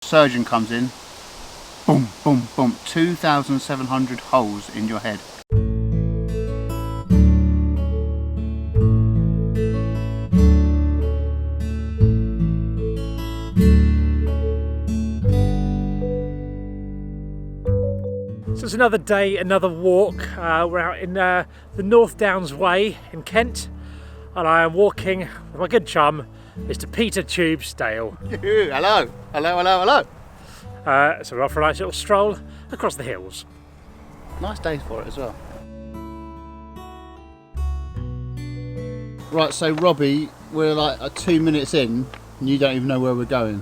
Surgeon comes in, boom, boom, boom, 2,700 holes in your head. So it's another day, another walk. We're out in the North Downs Way in Kent, and I am walking with my good chum, Mr. Peter Tubesdale. Hello, hello, hello, hello. So we're off for a nice little stroll across the hills. Nice day for it as well. Right, so Robbie, we're like 2 minutes in and you don't even know where we're going.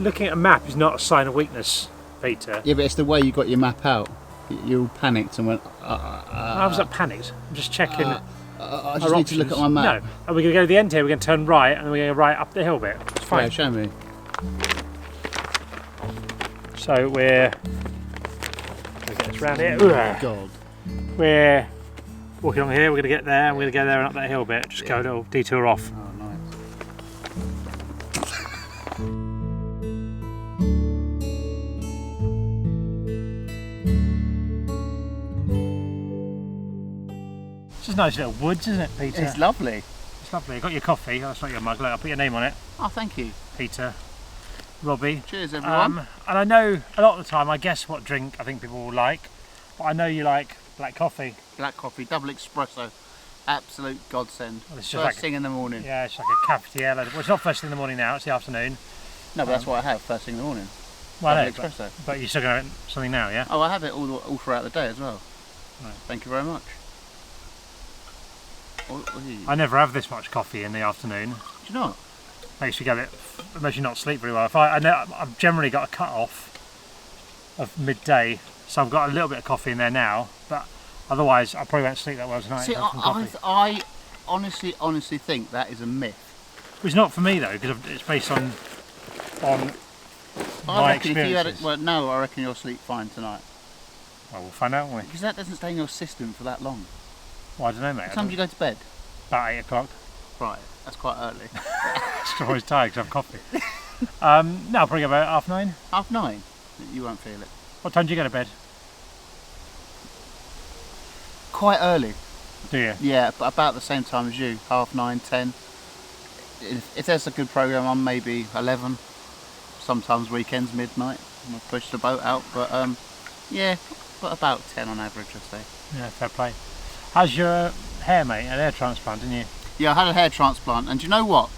Looking at a map is not a sign of weakness, Peter. Yeah, but it's the way you got your map out. You all panicked and went... I was not panicked. I'm just checking I just need to look at my map. No, are we going to go to the end here? We're going to turn right and we're going to go right up the hill bit. It's fine. Yeah, show me. So we're... Get this round here. Oh my God. We're walking along here, we're going to get there, and we're going to go there and up that hill bit. Just go a little detour off. Oh, nice. It's just nice little woods, isn't it, Peter? It's lovely. It's lovely. I got your coffee. That's not your mug. Look, I'll put your name on it. Oh, thank you. Peter. Robbie. Cheers, everyone. And I know a lot of the time I guess what drink I think people will like, but I know you like black coffee. Black coffee, double espresso, absolute godsend. Well, it's just first like thing in the morning. Yeah, it's like a cafetiere. Well, it's not first thing in the morning now, it's the afternoon. No, but that's what I have first thing in the morning. Well, double no, espresso. but you're still going to have something now, yeah? Oh, I have it all throughout the day as well. Right. Thank you very much. I never have this much coffee in the afternoon. Do you not? Makes you makes you not sleep very well. I've generally got a cut off of midday, so I've got a little bit of coffee in there now, but otherwise I probably won't sleep that well tonight. See, I honestly think that is a myth. It's not for me though, because it's based on my experiences. Well, no, I reckon you'll sleep fine tonight. Well, we'll find out, won't we? Because that doesn't stay in your system for that long. Well, I don't know, mate. What time do you go to bed? About 8 o'clock. Right, that's quite early. I'm always tired because I have coffee. No, I'll probably go about 9:30. 9:30? You won't feel it. What time do you go to bed? Quite early. Do you? Yeah, but about the same time as you, 9:30, 10. If there's a good programme on, maybe 11. Sometimes weekends, midnight. I'll push the boat out, but yeah, but about 10 on average, I'd say. Yeah, fair play. How's your hair, mate? An hair transplant, didn't you? Yeah, I had a hair transplant, and do you know what?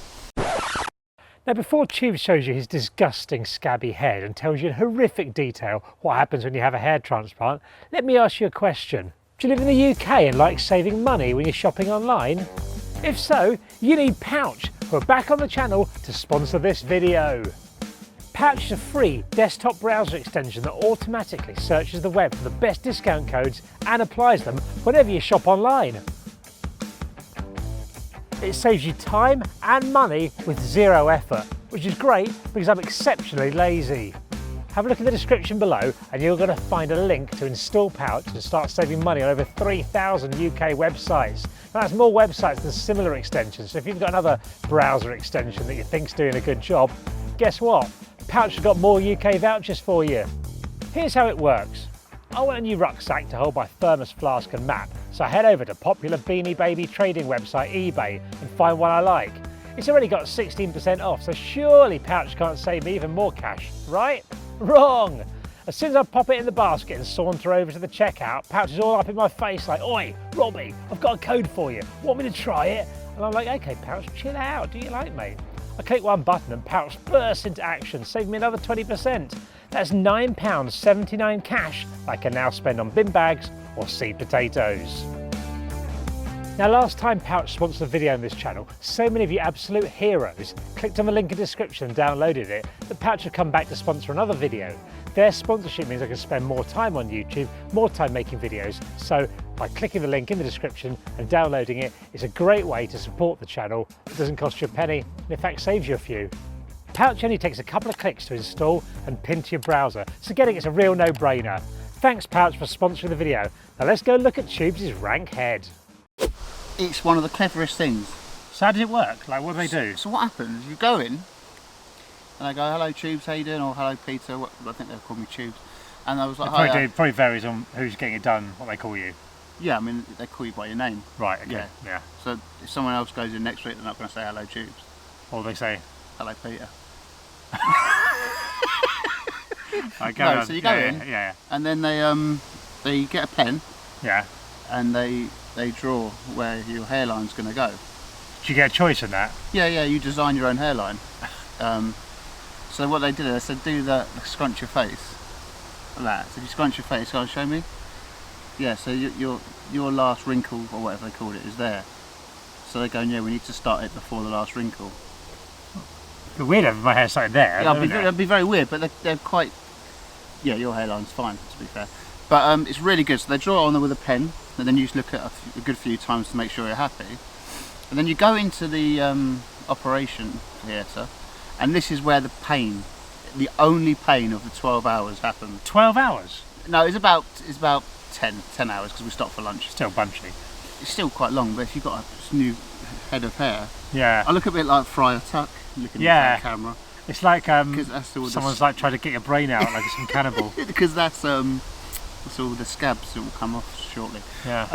Now, before Tube shows you his disgusting scabby head and tells you in horrific detail what happens when you have a hair transplant, let me ask you a question. Do you live in the UK and like saving money when you're shopping online? If so, you need Pouch, who are back on the channel to sponsor this video. Pouch is a free desktop browser extension that automatically searches the web for the best discount codes and applies them whenever you shop online. It saves you time and money with zero effort, which is great because I'm exceptionally lazy. Have a look in the description below and you're going to find a link to install Pouch and start saving money on over 3,000 UK websites. Now, that's more websites than similar extensions, so if you've got another browser extension that you think's doing a good job, guess what? Pouch has got more UK vouchers for you. Here's how it works. I want a new rucksack to hold my thermos flask and map, so I head over to popular Beanie Baby trading website eBay and find one I like. It's already got 16% off, so surely Pouch can't save me even more cash, right? Wrong! As soon as I pop it in the basket and saunter over to the checkout, Pouch is all up in my face like, "Oi, Robbie, I've got a code for you. Want me to try it?" And I'm like, "Okay, Pouch, chill out. Do you like me?" I click one button and Pouch bursts into action, saving me another 20%. That's £9.79 cash I can now spend on bin bags or seed potatoes. Now, last time Pouch sponsored a video on this channel, so many of you absolute heroes clicked on the link in the description and downloaded it that Pouch have come back to sponsor another video. Their sponsorship means I can spend more time on YouTube, more time making videos, so by clicking the link in the description and downloading it, it's a great way to support the channel. It doesn't cost you a penny, and in fact saves you a few. Pouch only takes a couple of clicks to install and pin to your browser, so getting it's a real no-brainer. Thanks Pouch for sponsoring the video. Now let's go look at Tubes' rank head. It's one of the cleverest things. So how does it work? Like, what do they do? So what happens, you go in, And I go, hello Tubes, how you doing? Or hello Peter, what, I think they'll call me Tubes. And I was like, It probably varies on who's getting it done, what they call you. Yeah, I mean, they call you by your name. Right, okay, yeah. So if someone else goes in next week, they're not going to say hello Tubes. Or they say, hello Peter. No, so you go in, and then they get a pen, and they draw where your hairline's going to go. Do you get a choice in that? Yeah, you design your own hairline. So what they did, they said, do that, scrunch your face, like that. So if you scrunch your face, can you show me? Yeah, so your last wrinkle, or whatever they called it, is there. So they're going, yeah, we need to start it before the last wrinkle. It'd be weird if my hair started there. Yeah, it'd be very weird, but they're quite... Yeah, your hairline's fine, to be fair. But it's really good. So they draw it on there with a pen, and then you just look at a good few times to make sure you're happy. And then you go into the operation theatre, and this is where the pain, the only pain of the 12 hours happens. 12 hours? No, it's about 10 hours, because we stopped for lunch. Still bunchy. It's still quite long, but if you've got a new head of hair... Yeah. I look a bit like Friar Tuck, looking at the camera. It's like someone's like trying to get your brain out like some cannibal. Because that's all the scabs that will come off shortly. Yeah.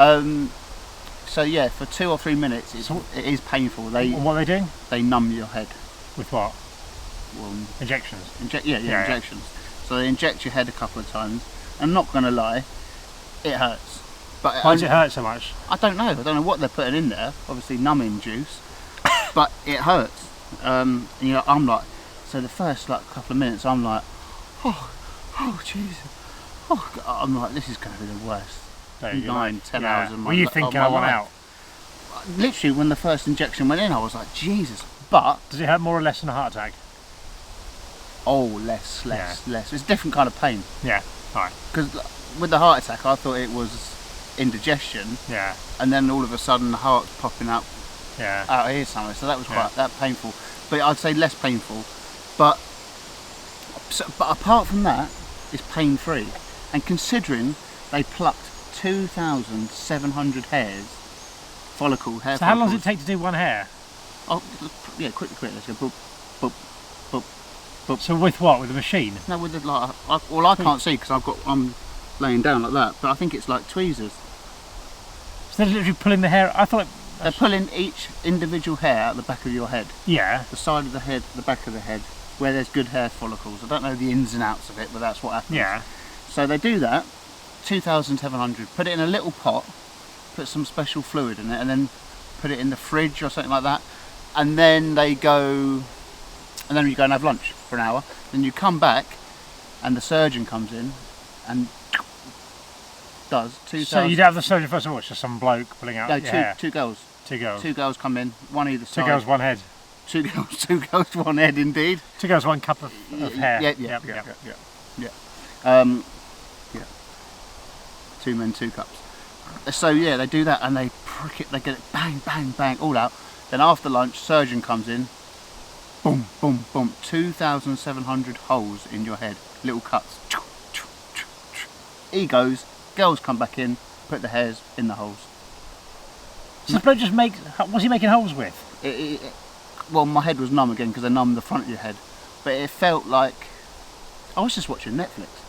So yeah, for 2 or 3 minutes, it is painful. What are they doing? They numb your head. With what? Well, injections. Injections. So they inject your head a couple of times. I'm not going to lie, it hurts. But why does it hurt so much? I don't know. I don't know what they're putting in there. Obviously numbing juice, but it hurts. And I'm like. So the first couple of minutes, I'm like, oh Jesus, I'm like, this is going to be the worst. 9-10 hours of my life. Were you thinking I want out? Literally, when the first injection went in, I was like, Jesus. But does it hurt more or less than a heart attack? Oh, less. It's a different kind of pain. Yeah, alright. Because with the heart attack, I thought it was indigestion. Yeah. And then all of a sudden, the heart's popping up. Yeah. Out here somewhere. So that was quite that painful. But I'd say less painful. But apart from that, it's pain-free. And considering they plucked 2,700 hairs, hair follicles. So how long does it take to do one hair? Oh, yeah, quickly. Let's go. Boop, boop, boop, boop. So with what? With a machine? No, with the I can't see because I'm laying down like that. But I think it's like tweezers. So they're literally pulling the hair. I thought they're pulling each individual hair out the back of your head. Yeah. The side of the head, the back of the head, where there's good hair follicles. I don't know the ins and outs of it, but that's what happens. Yeah. So they do that, 2,700, put it in a little pot, put some special fluid in it, and then put it in the fridge or something like that. And then you go and have lunch for an hour. Then you come back, and the surgeon comes in and does 2,000. So you'd have the surgeon first of all, it's just some bloke pulling out your hair? Two girls. Two girls. Two girls come in, one either side. Two girls, one head. Two girls, one head, indeed. Two girls, one cup of hair. Yeah. 2 men, 2 cups. So yeah, they do that and they prick it, they get it bang, bang, bang, all out. Then after lunch, surgeon comes in, boom, boom, boom, 2,700 holes in your head, little cuts. He goes, girls come back in, put the hairs in the holes. So the bloke just makes, what's he making holes with? Well, my head was numb again because they numb the front of your head, but it felt like I was just watching Netflix.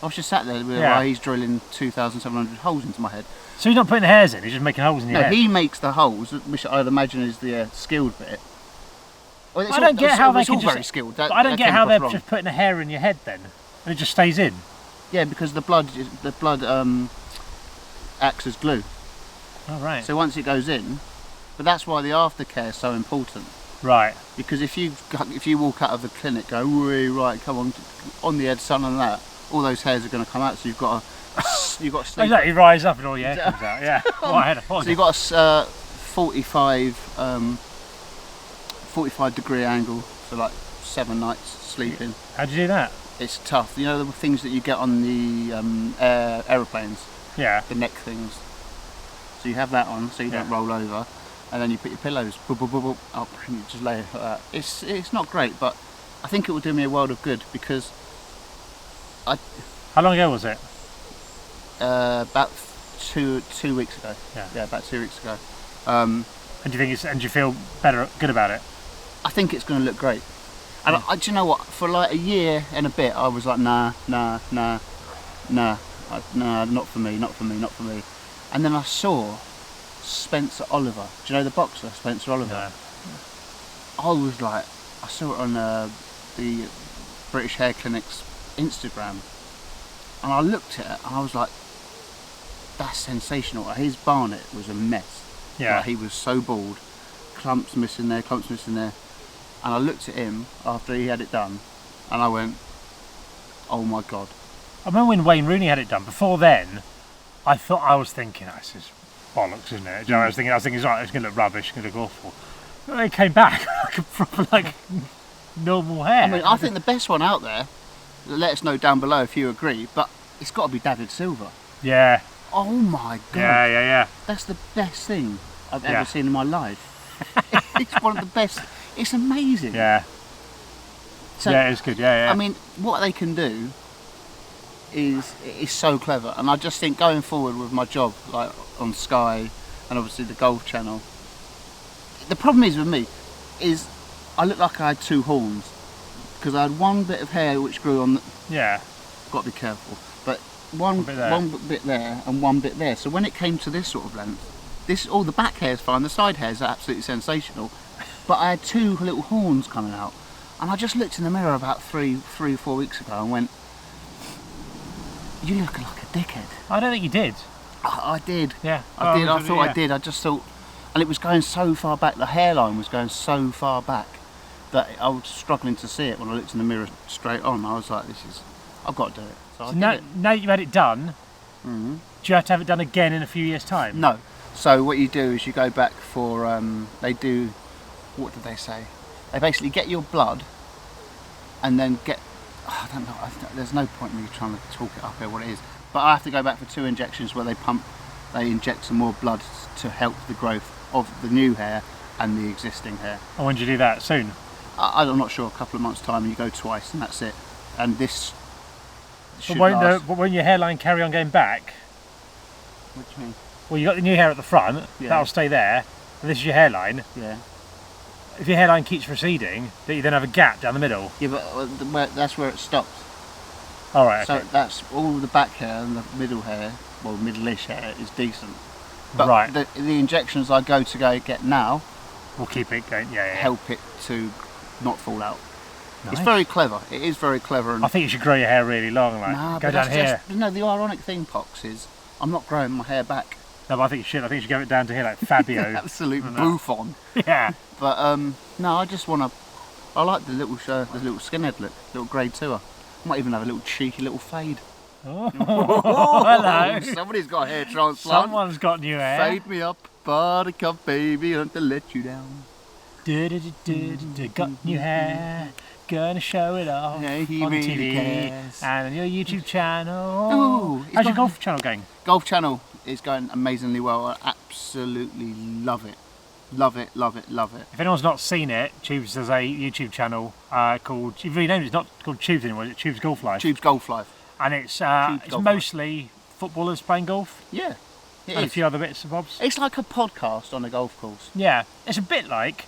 I was just sat there while he's drilling 2,700 holes into my head. So he's not putting the hairs in, he's just making holes in your head? No, he makes the holes, which I'd imagine is the skilled bit. Well, I don't get how they can all just... very skilled. But I don't get how they're just putting a hair in your head then, and it just stays in. Yeah, because the blood acts as glue. Oh, right. So once it goes in, but that's why the aftercare is so important. Right. Because if you walk out of the clinic, go, right, come on the head, son, and that, all those hairs are going to come out. So you've got to sleep. Exactly, rise up and all your hair comes out. Yeah. So you've got a 45 degree angle for like 7 nights sleeping. How do you do that? It's tough. You know the things that you get on the aeroplanes? Yeah. The neck things. So you have that on so you don't roll over, and then you put your pillows up and you just lay it like that. It's not great, but I think it will do me a world of good because How long ago was it? About two weeks ago. Yeah, about 2 weeks ago. And do you feel good about it? I think it's going to look great. And do you know what? For like a year and a bit, I was like, nah, not for me, not for me, not for me. And then I saw Spencer Oliver. Do you know the boxer, Spencer Oliver? No. I was like, I saw it on the British Hair Clinic's Instagram, and I looked at it and I was like, that's sensational. His barnet was a mess. Yeah. Like, he was so bald, clumps missing there, and I looked at him after he had it done, and I went, oh my god. I remember when Wayne Rooney had it done. Before then, I was thinking, oh, this is bollocks, isn't it? Do you know, I was thinking, it's going to look rubbish, it's going to look awful. But it came back like a proper, like, normal hair. I mean, I think the best one out there, let us know down below if you agree, but it's got to be David Silva. Yeah. Oh my god. Yeah. That's the best thing I've ever seen in my life. It's one of the best. It's amazing. Yeah. So, yeah, it's good. Yeah. I mean, what they can do is so clever, and I just think going forward with my job, like on Sky and obviously the Golf Channel, the problem is with me is I look like I had two horns because I had one bit of hair which grew on. Got to be careful, but one bit there and one bit there. So when it came to this sort of length, all the back hair's fine, the side hairs are absolutely sensational, but I had two little horns coming out, and I just looked in the mirror about three or 4 weeks ago and went, you look like a dickhead. I don't think you did. I did. Yeah. I did. I thought I did. I just thought, and it was going so far back. The hairline was going so far back that I was struggling to see it when I looked in the mirror straight on. I was like, I've got to do it. So now that you've had it done, do you have to have it done again in a few years' time? No. So what you do is you go back for, they do, what did they say? They basically get your blood and then I don't know, there's no point in me trying to talk it up here what it is, but I have to go back for 2 injections where they inject some more blood to help the growth of the new hair and the existing hair. And when do you do that? Soon? I'm not sure, a couple of months' time, and you go twice and that's it. And this should but won't your hairline carry on going back? What do you mean? Well, you got the new hair at the front, that'll stay there, and this is your hairline. Yeah. If your hairline keeps receding, that you then have a gap down the middle. Yeah, but that's where it stops. All right. So okay. that's all the back hair and the middle hair, well, middle-ish hair is decent. But the injections I go get now will keep it going. Yeah. Help it to not fall out. Nice. It's very clever. It is very clever. And I think you should grow your hair really long, like go down here. No, the ironic thing, Pox, is I'm not growing my hair back. No, but I think you should. I think you should go it down to here, like Fabio. Absolute bouffon. Yeah. But no, I just want to. I like the little skinhead look, little grade 2er. I might even have a little cheeky little fade. Oh, hello. Somebody's got a hair transplant. Someone's got new hair. Fade me up, buttercup baby, I don't have to let you down. Got new hair, gonna show it off yeah, he on really TV cares. and on your YouTube channel. Ooh, how's your golf channel going? Golf channel is going amazingly well. I absolutely love it. Love it. If anyone's not seen it, Tubes does a YouTube channel called, you've really named it, it's not called Tubes anymore, it's Tubes Golf Life. Tubes Golf Life. And it's mostly footballers playing golf. Yeah. And a few other bits and bobs. It's like a podcast on a golf course. Yeah, it's a bit like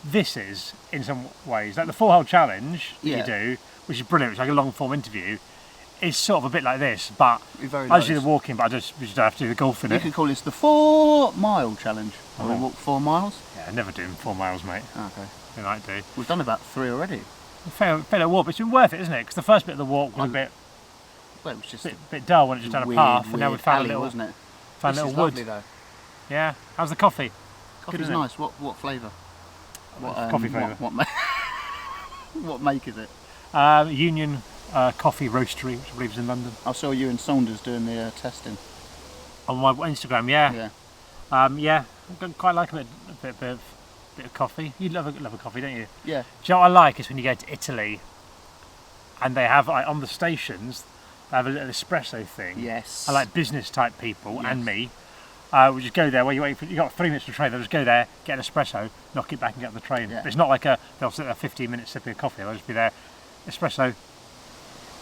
this is in some ways. Like the 4-hole challenge that you do, which is brilliant, it's like a long form interview, is sort of a bit like this, but I just do the walking, but we just don't have to do the golf in it. You could call this the 4-mile challenge. We walk 4 miles? Yeah, I never do 4 miles, mate. Okay. I might do. We've done about 3 already. Fair walk, but it's been worth it, isn't it? Because the first bit of the walk was it was just a bit dull when it just down a path, and now we found a little, wasn't it? found a little wood. Lovely, though. Yeah. How's the coffee? Coffee's nice. What flavour? Coffee flavour. What make is it? Union Coffee Roastery, which I believe is in London. I saw you and Saunders doing the testing. On my Instagram, yeah. I quite like a bit of coffee. You love a coffee, don't you? Yeah. Do you know what I like is when you go to Italy and they have, like, on the stations, they have a little espresso thing. Yes. I like business type people and me. We just go there while you got 3 minutes to train. They'll just go there, get an espresso, knock it back, and get on the train. Yeah. But it's not like they'll sit there 15 minutes sipping a coffee. They'll just be there, espresso.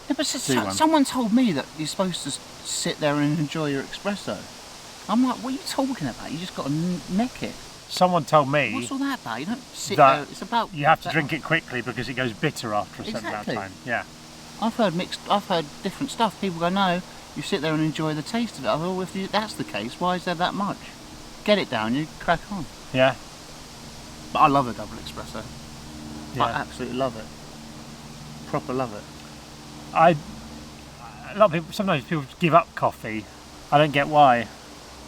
Yeah, but someone told me that you're supposed to sit there and enjoy your espresso. I'm like, what are you talking about? You just got to neck it. Someone told me What's all that about? You don't sit that there. It's about you have to drink it quickly because it goes bitter after a certain amount of Exactly. time. Yeah. I've heard different stuff. People go, no, you sit there and enjoy the taste of it. I thought, well, if that's the case, why is there that much? Get it down, you crack on. Yeah. But I love a double espresso. Yeah. I absolutely love it. Proper love it. A lot of people, sometimes people give up coffee. I don't get why.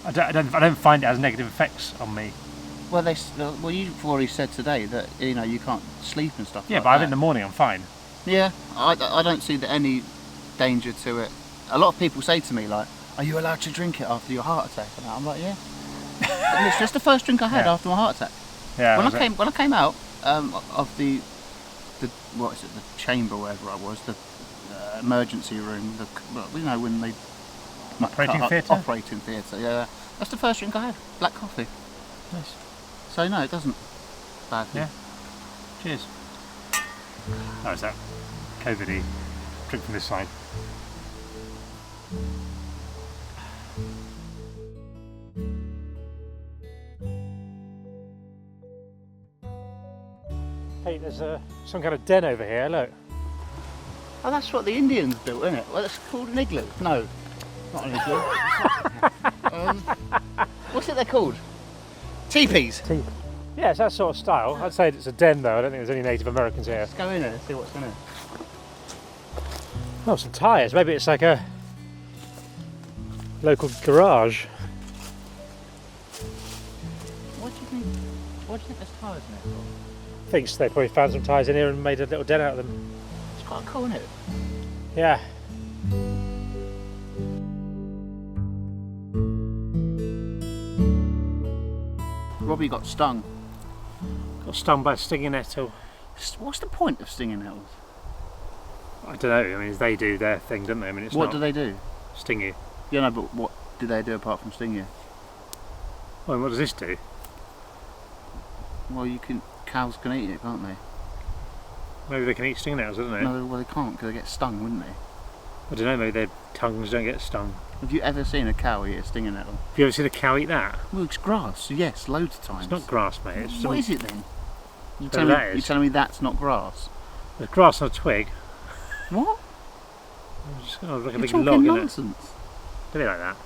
I don't find it has negative effects on me. Well, you've already said today that you can't sleep and stuff. Yeah, like but I have it that. in the morning. I'm fine. Yeah, I don't see any danger to it. A lot of people say to me like, "Are you allowed to drink it after your heart attack?" And I'm like, "Yeah." And it's just the first drink I had after my heart attack. Yeah. When I came out of the what is it, the chamber, wherever I was, the emergency room, when they operating theatre. Yeah, that's the first drink I had. Black coffee. Nice. So no, it doesn't. Bad. Yeah. Cheers. How is that? COVID-y. Drink from this side. Hey, there's some kind of den over here, look. Oh, that's what the Indians built, isn't it? Well, it's called an igloo. No, not an igloo. What's it they're called? Teepees. Yeah, it's that sort of style. I'd say it's a den though. I don't think there's any Native Americans here. Let's go in there and see what's in it. Oh, some tyres. Maybe it's like a local garage. What do you think there's tyres in there for? Thinks they probably found some tyres in here and made a little den out of them. It's quite cool, isn't it? Yeah. Robbie got stung. Got stung by a stinging nettle. What's the point of stinging nettles? I don't know. I mean, they do their thing, don't they? I mean, it's What not do they do? sting you. Yeah, no, but what do they do apart from sting you? Well, and what does this do? Well, cows can eat it, can't they? Maybe they can eat stinging nettles, don't they? No, well they can't because they get stung, wouldn't they? I don't know. Maybe their tongues don't get stung. Have you ever seen a cow eat a stinging nettle? Have you ever seen a cow eat that? Well, it's grass. Yes, loads of times. It's not grass, mate. It's What is it then? You're lettuce. telling me that's not grass? There's grass on a twig. What? It's just kind of like a You're big talking log, isn't it? nonsense. Don't be like that.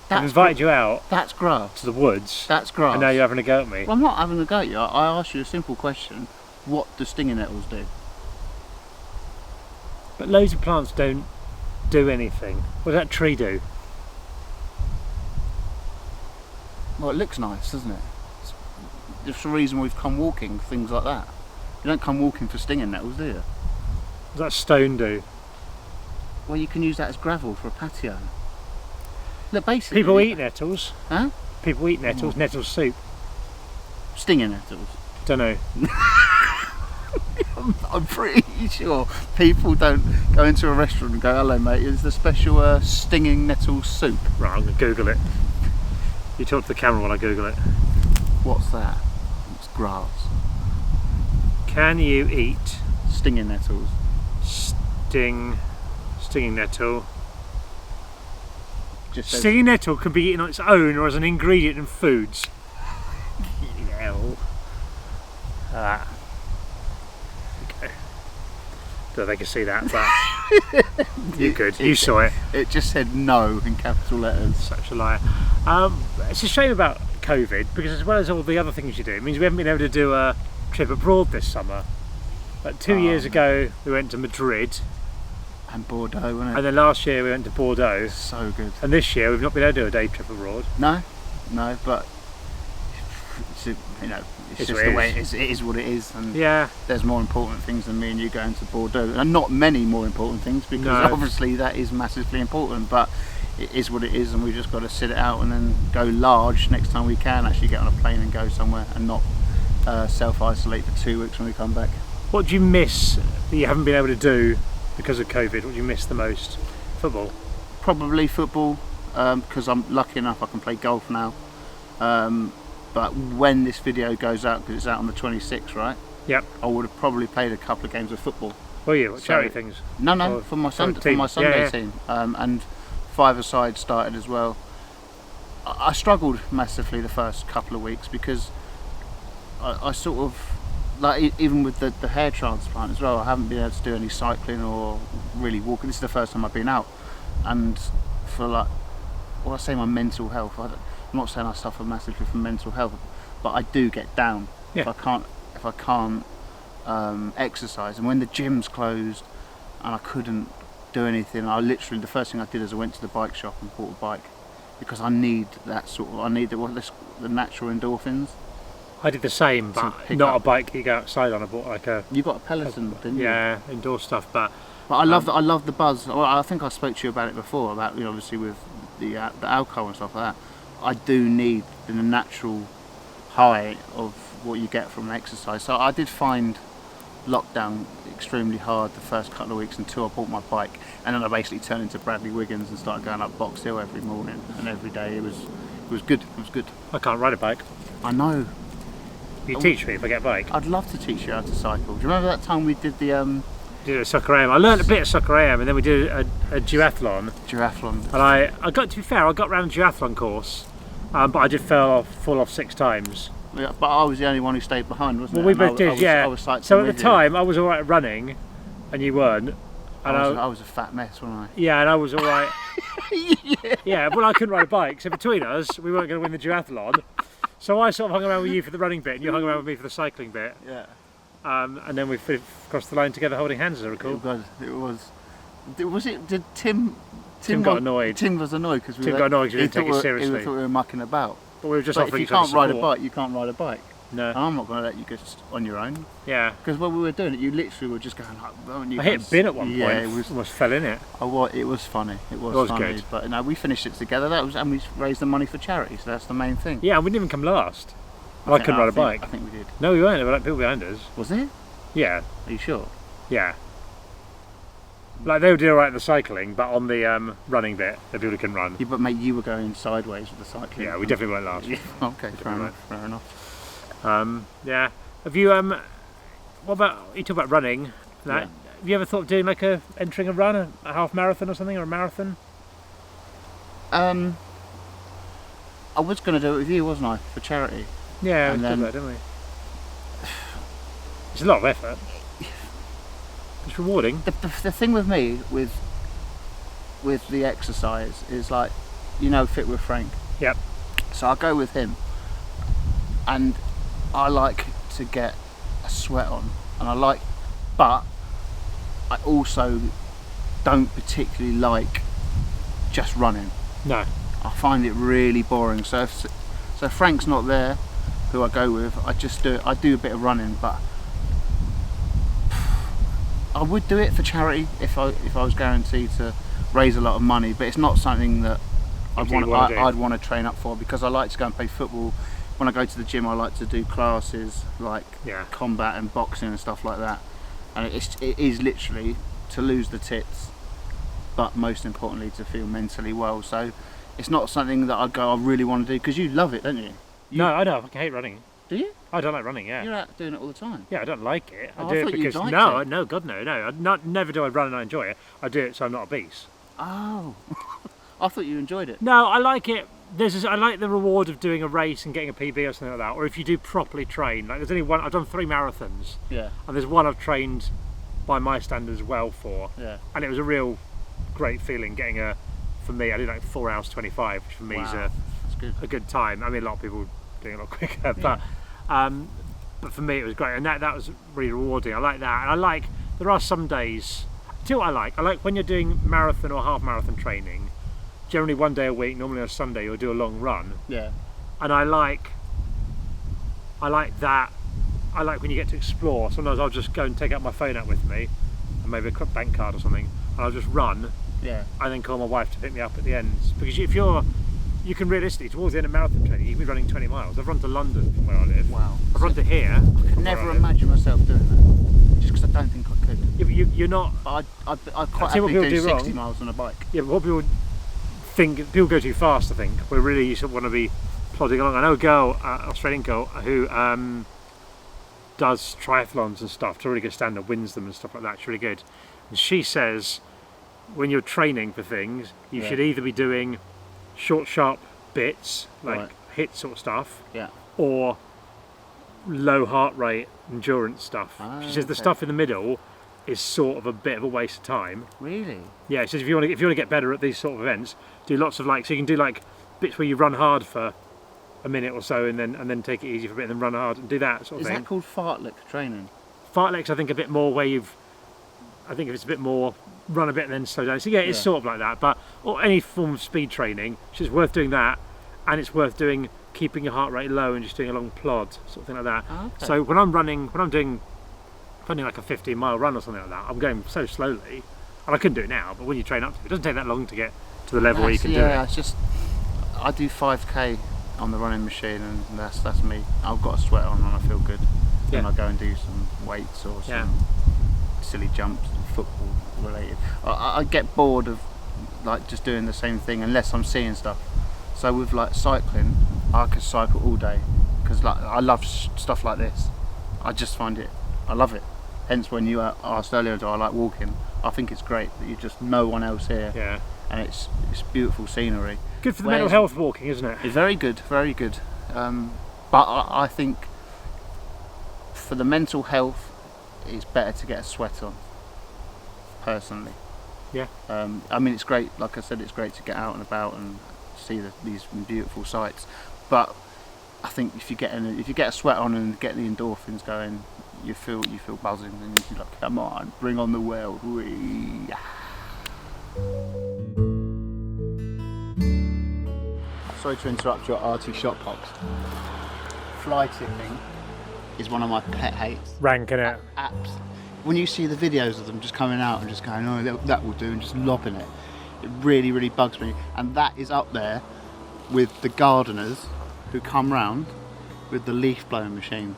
That's I've invited you out That's grass. to the woods, That's grass. and now you're having a go at me. Well, I'm not having a go at you. I asked you a simple question. What do stinging nettles do? But loads of plants don't do anything. What does that tree do? Well, it looks nice, doesn't it? It's the reason we've come walking, things like that. You don't come walking for stinging nettles, do you? What does that stone do? Well, you can use that as gravel for a patio. Look, basically... People eat nettles. Huh? People eat nettles. Nettle soup. Stinging nettles. Don't know. I'm pretty sure people don't go into a restaurant and go, "Hello mate, is the special stinging nettle soup?" Right, I'm going to Google it. You talk to the camera while I Google it. What's that? It's grass. Can you eat Stinging nettles. stinging nettle? Just says, Stinging nettle can be eaten on its own or as an ingredient in foods. Hell. Ah. Okay. Don't know if they can see that, but you could. You saw it. it just said no in capital letters. Such a liar. It's a shame about COVID because as well as all the other things you do, it means we haven't been able to do a trip abroad this summer. But 2 years ago we went to Madrid, And Bordeaux, wasn't it? and then last year we went to Bordeaux, So good. and this year we've not been able to do a day trip abroad. No, but it's, it's just the way it is. It is what it is, and Yeah, there's more important things than me and you going to Bordeaux, and not many more important things because No. obviously that is massively important. But it is what it is, and we've just got to sit it out and then go large next time we can. Actually get on a plane and go somewhere, and not self-isolate for 2 weeks when we come back. what do you miss that you haven't been able to do because of COVID? What do you miss the most? Football. Probably football, because I'm lucky enough I can play golf now. But when this video goes out, because it's out on the 26th, right? Yep. I would have probably played a couple of games of football. Were you? What So- charity things? No, Oh, for my for the Sunday, team. for my Sunday Yeah, yeah. team, and five-a-side started as well. I struggled massively the first couple of weeks because I sort of, like, even with the hair transplant as well, I haven't been able to do any cycling or really walking. This is the first time I've been out, and for like, well, I say my mental health, I'm not saying I suffer massively from mental health, but I do get down if I can't exercise. And when the gym's closed and I couldn't do anything, I literally, the first thing I did is I went to the bike shop and bought a bike, because I need that sort of, I need the natural endorphins. I did the same, but not a bike you go outside on. I bought like a... You got a Peloton, didn't you? Yeah, indoor stuff, but I love the buzz. Well, I think I spoke to you about it before, about, you know, obviously with the alcohol and stuff like that. I do need the natural high of what you get from exercise. So I did find lockdown extremely hard the first couple of weeks until I bought my bike, and then I basically turned into Bradley Wiggins and started going up Box Hill every morning and every day. It was good. It was good. I can't ride a bike. I know. You teach me if I get a bike. I'd love to teach you how to cycle. Do you remember that time we did the did a soccer AM? I learned a bit of soccer AM, and then we did a duathlon. Duathlon. And I got, to be fair, I got round the duathlon course, but I did fall off 6 times. Yeah, but I was the only one who stayed behind, wasn't Well, it? we both did, yeah. I was so at the time, I was all right running, and you weren't. And I was a fat mess, wasn't I? Yeah, and I was all right. Yeah. Yeah, well, I couldn't ride a bike, so between us, we weren't going to win the duathlon. So I sort of hung around with you for the running bit, and you hung around with me for the cycling bit. Yeah. And then we crossed the line together holding hands, as I recall. Oh God, it was. Was it? Did Tim got annoyed. Tim was annoyed because Tim got annoyed because we didn't take it seriously. He thought we were mucking about. But we were just But offering if each you other can't ride a support. bike, you can't ride a bike. No. And I'm not going to let you go on your own. Yeah. Because when we were doing it, you literally were just going like, well, and you I hit a bin at one point. Yeah, it was. Almost fell in it. It was funny. It was funny. Good. But no, we finished it together. And we raised the money for charity. So that's the main thing. Yeah, and we didn't even come last. I couldn't ride a bike. I think we did. No, we weren't. There were like people behind us. Was it? Yeah. Are you sure? Yeah. Like they did alright at the cycling, but on the running bit, the people who can run. Yeah, but mate, you were going sideways with the cycling. Yeah, we definitely weren't last. Yeah, okay, fair enough. Yeah. Have you what about, you talk about running? Yeah. Have you ever thought of doing like entering a run, a half marathon or something, or a marathon? I was going to do it with you, wasn't I, for charity? Yeah, and we then, did that, didn't we? It's a lot of effort. It's rewarding. The thing with me with the exercise is, like, you know, Fit with Frank. Yep. So I go with him, and I like to get a sweat on, and but I also don't particularly like just running. No. I find it really boring. So if Frank's not there, who I go with, I do a bit of running, but I would do it for charity if I was guaranteed to raise a lot of money. But it's not something that I'd want to train up for, because I like to go and play football. When I go to the gym, I like to do classes like combat and boxing and stuff like that. And it is literally to lose the tits, but most importantly to feel mentally well. So it's not something that I really want to do, because you love it, don't you? No, I don't. I hate running. Do you? I don't like running. Yeah. You're out doing it all the time. Yeah, I don't like it. Oh, I do I it thought because you liked it. no, God no. Never do I run and I enjoy it. I do it so I'm not obese. Oh, I thought you enjoyed it. No, I like it. I like the reward of doing a race and getting a PB or something like that. Or if you do properly train. Like there's only one. I've done 3 marathons. Yeah. And there's one I've trained by my standards well for. Yeah. And it was a real great feeling getting for me, I did like 4 hours 25, which for me is a good time. I mean, a lot of people doing it a lot quicker, but for me it was great, and that was really rewarding. I like that, and there are some days. Do you know what I like when you're doing marathon or half marathon training, generally one day a week, normally on a Sunday, you'll do a long run. Yeah. And I like that. I like when you get to explore. Sometimes I'll just go and take out my phone out with me, and maybe a bank card or something, and I'll just run. Yeah. And then call my wife to pick me up at the end, because you can realistically, towards the end of marathon training, you can be running 20 miles. I've run to London from where I live. Wow. I've run to here. I could never imagine myself doing that, just because I don't think I could. Yeah, but you're not. But I'd quite happily do 60 miles on a bike. Yeah, but what people think, people go too fast, I think. We really sort of want to be plodding along. I know a girl, Australian girl, who does triathlons and stuff to a really good standard, wins them and stuff like that. It's really good. And she says, when you're training for things, you should either be doing short, sharp bits, like Right. HIIT sort of stuff, Yeah. or low heart rate endurance stuff. She says the Okay. stuff in the middle is sort of a bit of a waste of time. Really? Yeah, she says if you want to get better at these sort of events, do lots of so you can do like bits where you run hard for a minute or so and then take it easy for a bit and then run hard and do that sort of Is thing. that called fartlek training? Fartleks, I think, a bit more where I think if it's a bit more run a bit and then slow down. So yeah, it's sort of like that. But or any form of speed training, it's worth doing that, and it's worth doing keeping your heart rate low and just doing a long plod, sort of thing like that. Oh, okay. So when I'm doing like a 15-mile run or something like that, I'm going so slowly, and I couldn't do it now. But when you train up to it, it doesn't take that long to get to the level where you can do it. Yeah, it's just I do 5k on the running machine, and that's me. I've got a sweat on and I feel good. Then Yeah. I go and do some weights or some silly jumps, football related. I get bored of like just doing the same thing unless I'm seeing stuff. So with like cycling, I could cycle all day because like I love stuff like this. I just find it, I love it. Hence when you asked earlier, do I like walking? I think it's great that you just no one else here, Yeah. and it's beautiful scenery. Good for the mental health walking, isn't it? It's very good, very good. But I think for the mental health, it's better to get a sweat on, personally. Yeah. I mean, it's great, like I said, it's great to get out and about and see these beautiful sights. But I think if you get a sweat on and get the endorphins going, you feel buzzing, and you're like, come on, bring on the world. Whee. Sorry to interrupt your arty shot pops. Fly tipping is one of my pet hates. Ranking it. Apps. When you see the videos of them just coming out and just going, oh, that will do, and just lobbing it, it really, really bugs me. And that is up there with the gardeners who come round with the leaf blowing machines.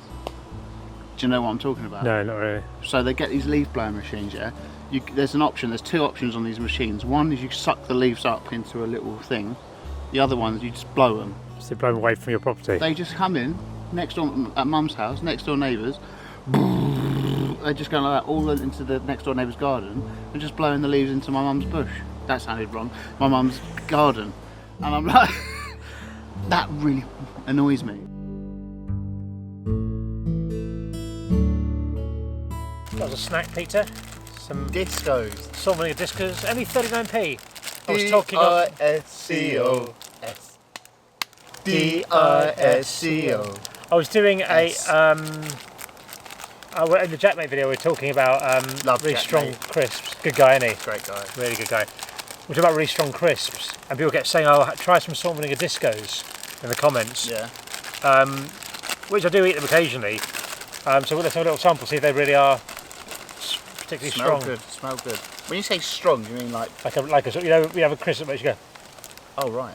Do you know what I'm talking about? No, not really. So they get these leaf blowing machines, yeah? There's two options on these machines. One is you suck the leaves up into a little thing. The other one is you just blow them. So blow away from your property. They just come in, next door at mum's house, next door neighbours. They just go like that all into the next door neighbour's garden and just blowing the leaves into my mum's bush. That sounded wrong. My mum's garden. And I'm like, that really annoys me. That was a snack, Peter. Some Discos. Salmon discos. Only 39p. I was talking of D-I-S-C-O-S. D-I-S-C-O. I was doing S. in the Jackmate video, we're talking about Love really Jackmate. strong crisps. Good guy, isn't he? Great guy. Really good guy. We're talking about really strong crisps, and people get saying, "Oh, try some salt and vinegar discos" in the comments. Yeah. Which I do eat them occasionally. So let's have a little sample, see if they really are particularly Smell strong. good. Smell good. When you say strong, you mean like? Like a sort, you know, we have a crisp that makes you go. Oh right.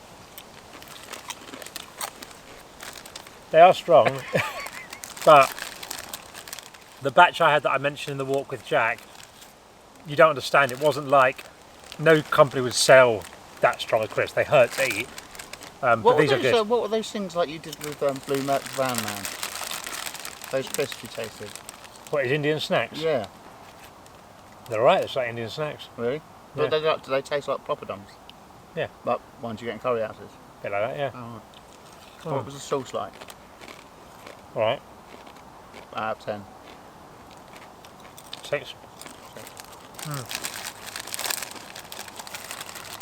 They are strong, but the batch I had that I mentioned in the walk with Jack, you don't understand. It wasn't like no company would sell that strong a crisp. They hurt to eat, but these are good. What were those things like you did with Blue Van Man? Those crisps you tasted. What is Indian snacks? Yeah. They're alright. It's like Indian snacks. Really? Yeah. Do they taste like proper dums? Yeah. Like ones you get in curry houses? Bit like that, yeah. Oh. What was the sauce like? All right. Out of 10. 6.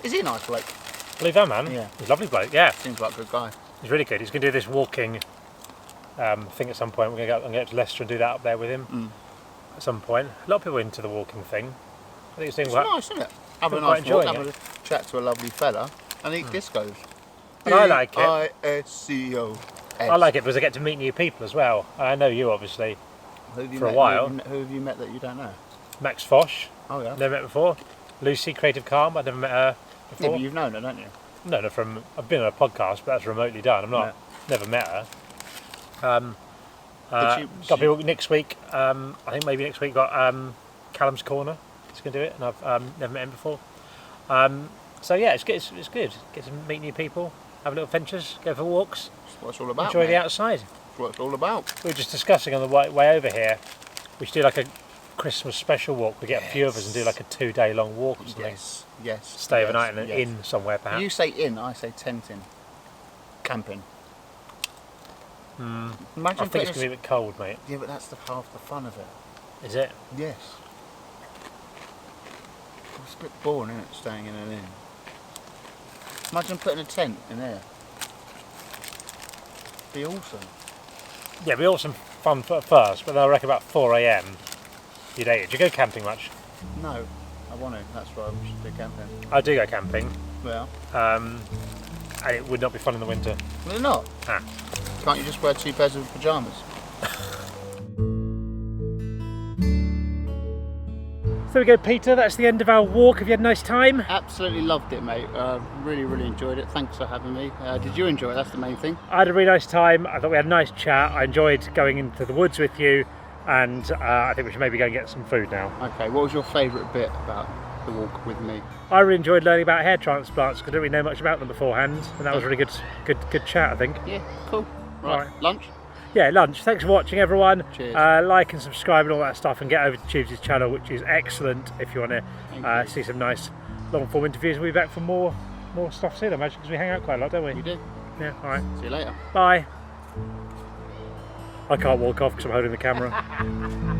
Is he a nice bloke? Blue Van Man? Yeah. He's a lovely bloke, yeah. Seems like a good guy. He's really good. He's going to do this walking thing at some point. We're going to go and get to Leicester and do that up there with him at some point. A lot of people are into the walking thing. I think it's doing It's well. nice, isn't it? Have a I'm quite nice walk, enjoying have a chat to a lovely fella, and eat discos. And I like it. D-I-S-C-O. I like it because I get to meet new people as well. I know you, obviously. Who have you for a met? while. Who have you met that you don't know? Max Fosh, Oh yeah. never met before. Lucy, Creative Calm, I've never met her Yeah, before. but you've known her, don't you? No, I've been on a podcast, but that's remotely done. Never met her. Got people next week. I think maybe next week got Callum's Corner. He's going to do it, and I've never met him before. So yeah, it's good. It's good. Get to meet new people, have little adventures, go for walks, That's what it's all about. enjoy the mate. outside. That's what it's all about. We were just discussing on the way over here. We should do like a Christmas special walk. We get a few of us and do like a 2-day long walk or something. Yes. Stay overnight in an yes. inn somewhere, perhaps. You say inn, I say tenting. Camping. I Imagine think it's going to be a bit cold, mate. Yeah, but that's half the fun of it. Is it? Yes. It's a bit boring, isn't it, staying in an inn? Imagine putting a tent in there. Be awesome. Yeah, it'd be awesome fun at first, but then I reckon about 4 AM you'd hate it. Do you go camping much? No, I want to. That's why we should do camping. I do go camping, Well, and it would not be fun in the winter. well, they're not. Ah. Can't you just wear 2 pairs of pyjamas? So there we go, Peter, that's the end of our walk. Have you had a nice time? Absolutely loved it, mate. Really, really enjoyed it. Thanks for having me. Did you enjoy it? That's the main thing. I had a really nice time. I thought we had a nice chat. I enjoyed going into the woods with you, and I think we should maybe go and get some food now. Okay, what was your favourite bit about the walk with me? I really enjoyed learning about hair transplants because I didn't really know much about them beforehand, and that was a really good chat, I think. Yeah, cool. Right, Alright. lunch? Yeah, lunch. Thanks for watching, everyone. Cheers. Like and subscribe and all that stuff, and get over to Tubes' channel, which is excellent if you want Thank to you. see some nice long form interviews. We'll be back for more stuff soon, I imagine, because we hang out quite a lot, don't we? You do. Yeah, alright. See you later. Bye. I can't walk off because I'm holding the camera.